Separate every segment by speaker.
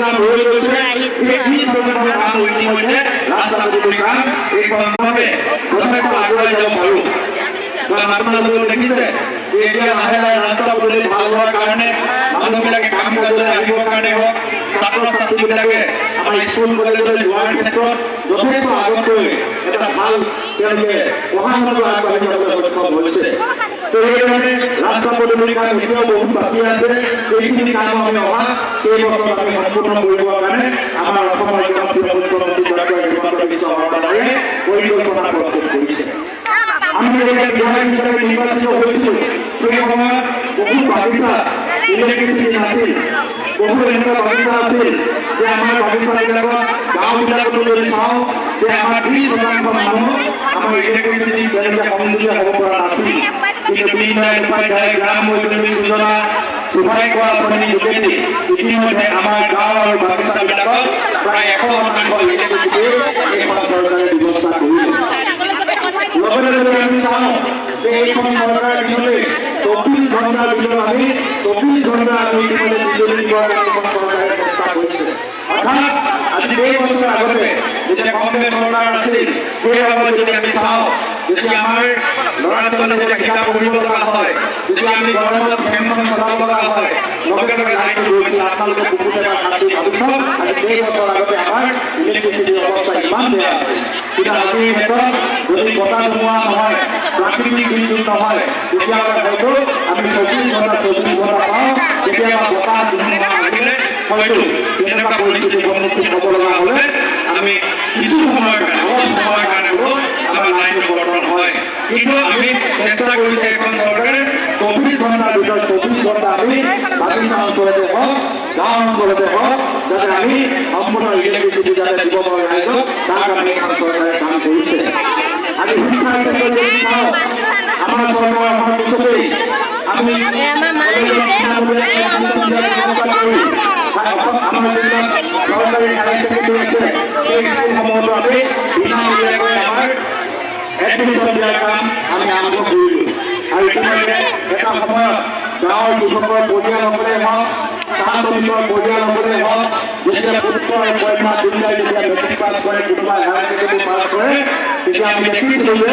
Speaker 1: কাম হৈ গৈছে এই চৰকাৰৰ কাম ইতিমধ্যে ৰাস্তা পদূলিৰ কাম এইখনভাৱে যথেষ্ট আগুৱাই যাব পাৰোঁ। কাৰণ আপোনালোকে দেখিছে যে এতিয়া লাহে লাহে ৰাস্তা পদূলি ভাল হোৱাৰ কাৰণে মানুহবিলাকে কাম কাজলৈ আহিবৰ কাৰণে হওক, ছাত্ৰ ছাত্ৰীবিলাকে আমাৰ স্কুল কলেজলৈ যোৱাৰ ক্ষেত্ৰত যথেষ্ট আগতকৈ এটা ভাল তেওঁলোকে পঢ়া শুনাটো আগবাঢ়ি যাবলৈ সক্ষম হৈছে। তো সেইকাৰণে ৰাস্তা পদূলিৰ কাম এতিয়াও বহুত বাকী আছে। এইখিনি কাম আমি অহা কেইবছৰ আমি সম্পূৰ্ণ কৰিবৰ কাৰণে আমাৰ অসমৰ জনপ্ৰিয় মুখ্যমন্ত্ৰী ডক্টৰ হিমন্ত বিশ্ব শৰ্মা ডাঙৰীয়াই পৰিকল্পনা প্ৰস্তুত কৰিছে। আমি যেতিয়া বিধায়ক হিচাপে নিৰ্বাচিত হৈছোঁ সেই সময়ত বহু বাগিচা ইলেক্ট্ৰিচিটি নাছিল, বহু এনেকুৱা বাগিচা আছিল যে আমাৰ বাগিচাবিলাকত গাঁওবিলাকতো যদি চাওঁ যে আমাৰ 30% মানুহ আমাৰ ইলেক্ট্ৰিচিটি তেওঁলোকে সংযোজিত হ'ব পৰা নাছিল। কিন্তু দীনদয়াল উপাধ্যায় গ্ৰাম বৈদ্যুতিক যোজনা সুভাই কৰা আঁচনিৰ যোগেদি ইতিমধ্যে আমাৰ গাঁও আৰু বাগিচাবিলাকত প্ৰায় 100% ইলেক্ট্ৰিচিটিৰ এইখন চৰকাৰে ব্যৱস্থা কৰিলে। লগতে যদি আমি চাওঁ যে এইখন চৰকাৰৰ দিনতে 24 ঘণ্টাৰ ভিতৰত আমি 24 ঘণ্টা আমি ইতিমধ্যে বিজুলী দিবৰ কাৰণে এইখন চৰকাৰে চেষ্টা কৰিছে। অৰ্থাৎ আজি কেইবছৰ আগতে যেতিয়া কংগ্ৰেছ চৰকাৰ আছিল সেই সময়ত যদি আমি চাওঁ যেতিয়া আমাৰ ল'ৰা ছোৱালী যেতিয়া কিতাপ পঢ়িব লগা হয়, যেতিয়া আমি গৰমত ফেনখন চলাব লগা হয়, লগে লগে লাইনটো গৈছিল। আপোনালোকে বুকুতে বা কাটি ভাবি চাওক আজি কেইবছৰ আগতে আমাৰ ইলেক্ট্ৰিচিটিৰ অৱস্থা ইমান বেয়া আছিল। কিন্তু আজিৰ ক্ষেত্ৰত যদি বতাহ ধুমুহা নহয়, প্ৰাকৃতিক দুৰ্যোগ নহয়, তেতিয়াহ'লে হয়তো আমি 24 ঘণ্টা পাওঁ। কেতিয়াবা বতাহ ধুমুহা আহিলে হয়তো তেনেকুৱা পৰিস্থিতিৰ সন্মুখীন হ'ব লগা হ'লে আমি কিছু সময়ৰ কাৰণে অলপ সময়ৰ কাৰণে হ'লেও আমাৰ লাইনটো বৰ্তমান হয়। কিন্তু আমি চেষ্টা কৰিছে এখন চৰকাৰে 24 ঘণ্টাৰ ভিতৰত 24 ঘণ্টা আমি বাগিচা অঞ্চলতে হওক, গাঁও অঞ্চলতে হওক, যাতে আমি সম্পূৰ্ণ ইলেক্ট্ৰিচিটি যাতে দিব পাৰোঁ ৰাইজক, তাক আমি এখন চৰকাৰে কাম কৰিছে। আজি শিক্ষাৰ ক্ষেত্ৰত যদি চাওঁ আমাৰ চৰকাৰৰ অহাৰ পিছতেই আমি আমাৰ যিবিলাক চৰকাৰী হায়াৰ ছেকেণ্ডেৰী আছে সেই স্কুলসমূহতো আমি বিনামূলীয়াকৈ আমাৰ এডমিশ্যন দিয়াৰ কাম আমি আৰম্ভ কৰিলোঁ। আৰু ইতিমধ্যে এটা সময়ত গাঁৱৰ কৃষকৰ পৰিয়ালসকলে হওক, চাহ শ্ৰমিকৰ পৰিয়ালসকলে হওক, যেতিয়া পুত্ৰ আৰু কন্যা দুয়োটাই যেতিয়া মেট্ৰিক পাছ কৰে, কোনোবাই হায়াৰ ছেকেণ্ডেৰী পাছ কৰে, তেতিয়া আমি দেখিছিলোঁ যে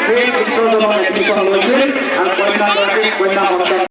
Speaker 1: সেই পুত্ৰজনৰ এডমিশ্যন লৈছিল আৰু কন্যাগৰাকী কন্যা